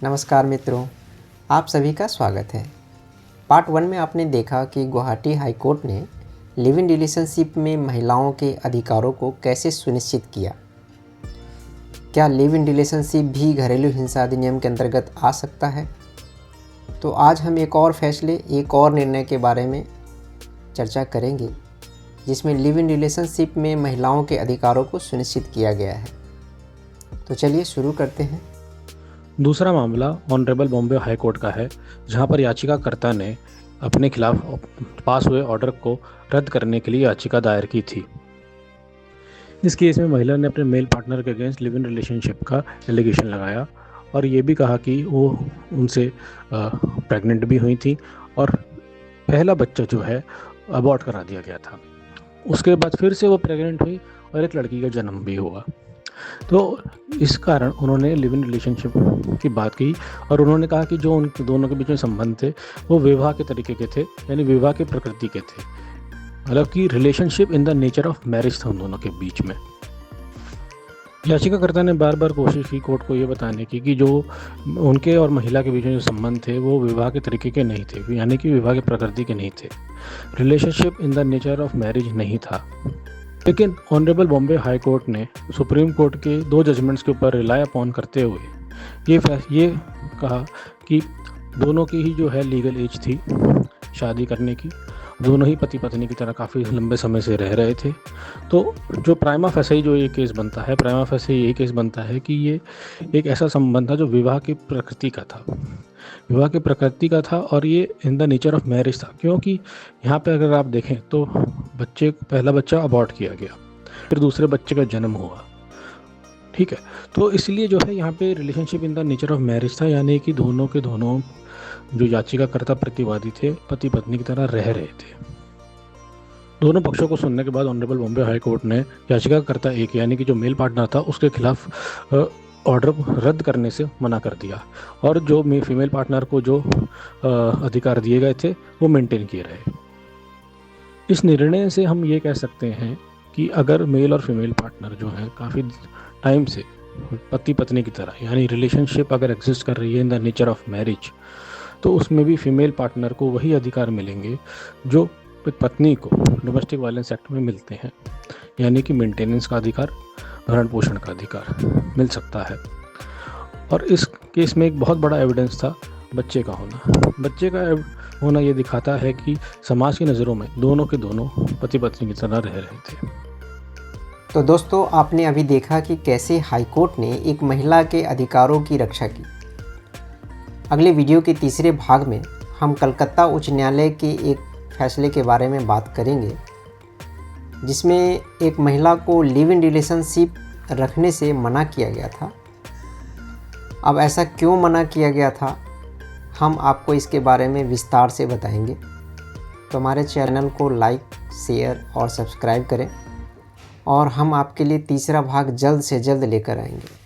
नमस्कार मित्रों, आप सभी का स्वागत है। पार्ट 1 में आपने देखा कि गुवाहाटी हाई कोर्ट ने लिव इन रिलेशनशिप में महिलाओं के अधिकारों को कैसे सुनिश्चित किया। क्या लिव इन रिलेशनशिप भी घरेलू हिंसा अधिनियम के अंतर्गत आ सकता है? तो आज हम एक और फैसले, एक और निर्णय के बारे में चर्चा करेंगे जिसमें लिव इन रिलेशनशिप में महिलाओं के अधिकारों को सुनिश्चित किया गया है। तो चलिए शुरू करते हैं। दूसरा मामला ऑनरेबल बॉम्बे हाई कोर्ट का है, जहां पर याचिकाकर्ता ने अपने खिलाफ पास हुए ऑर्डर को रद्द करने के लिए याचिका दायर की थी। इस केस में महिला ने अपने मेल पार्टनर के अगेंस्ट लिव इन रिलेशनशिप का एलिगेशन लगाया और ये भी कहा कि वो उनसे प्रेग्नेंट भी हुई थी और पहला बच्चा जो है अबॉर्ट करा दिया गया था। उसके बाद फिर से वो प्रेग्नेंट हुई और एक लड़की का जन्म भी हुआ। तो इस कारण उन्होंने लिव इन रिलेशनशिप की बात की और उन्होंने कहा कि जो उन दोनों के बीच में संबंध थे वो विवाह के तरीके के थे, यानी विवाह की प्रकृति के थे। मतलब कि relationship in the nature of marriage था उन दोनों के बीच में। याचिकाकर्ता ने बार बार कोशिश की कोर्ट को ये बताने की कि जो उनके और महिला के बीच में जो संबंध थे वो विवाह के तरीके के नहीं थे, यानी कि विवाह की प्रकृति के नहीं थे, relationship in the nature of marriage नहीं था। लेकिन ऑनरेबल बॉम्बे हाई कोर्ट ने सुप्रीम कोर्ट के 2 जजमेंट्स के ऊपर रिलाय अपॉन करते हुए ये कहा कि दोनों की ही जो है लीगल एज थी शादी करने की, दोनों ही पति पत्नी की तरह काफ़ी लंबे समय से रह रहे थे। तो जो प्राइमा फेसी जो ये केस बनता है, प्राइमा फेसी यही केस बनता है कि ये एक ऐसा संबंध था जो विवाह की प्रकृति का था, विवाह की प्रकृति का था और ये in the nature of marriage था। क्योंकि यहाँ पे अगर आप देखें तो पहला बच्चा अबॉर्ट किया गया, फिर दूसरे बच्चे का जन्म हुआ, ठीक है। तो इसलिए जो है यहाँ पे relationship in the nature of marriage था, यानी कि दोनों के दोनों जो याचिकाकर्ता प्रतिवादी थे पति पत्नी की तरह रह रहे थे। दोनों पक्षों को सुनने के बाद ऑनरेबल बॉम्बे हाई कोर्ट ने याचिकाकर्ता एक यानी कि जो मेल पार्टनर था उसके खिलाफ ऑर्डर रद्द करने से मना कर दिया और जो फीमेल पार्टनर को जो अधिकार दिए गए थे वो मेंटेन किए रहे। इस निर्णय से हम ये कह सकते हैं कि अगर मेल और फीमेल पार्टनर जो है काफ़ी टाइम से पति पत्नी की तरह यानी रिलेशनशिप अगर एग्जिस्ट कर रही है in the nature of marriage, तो उसमें भी फीमेल पार्टनर को वही अधिकार मिलेंगे जो पत्नी को डोमेस्टिक वायलेंस एक्ट में मिलते हैं, यानी कि मेंटेनेंस का अधिकार, भरण पोषण का अधिकार मिल सकता है। और इस केस में एक बहुत बड़ा एविडेंस था बच्चे का होना। बच्चे का होना ये दिखाता है कि समाज की नज़रों में दोनों के दोनों पति पत्नी की तरह रह रहे थे। तो दोस्तों, आपने अभी देखा कि कैसे हाई कोर्ट ने एक महिला के अधिकारों की रक्षा की। अगले वीडियो के तीसरे भाग में हम कलकत्ता उच्च न्यायालय के एक फैसले के बारे में बात करेंगे जिसमें एक महिला को लिव इन रिलेशनशिप रखने से मना किया गया था। अब ऐसा क्यों मना किया गया था, हम आपको इसके बारे में विस्तार से बताएंगे। तो हमारे चैनल को लाइक, शेयर और सब्सक्राइब करें और हम आपके लिए तीसरा भाग जल्द से जल्द लेकर आएंगे।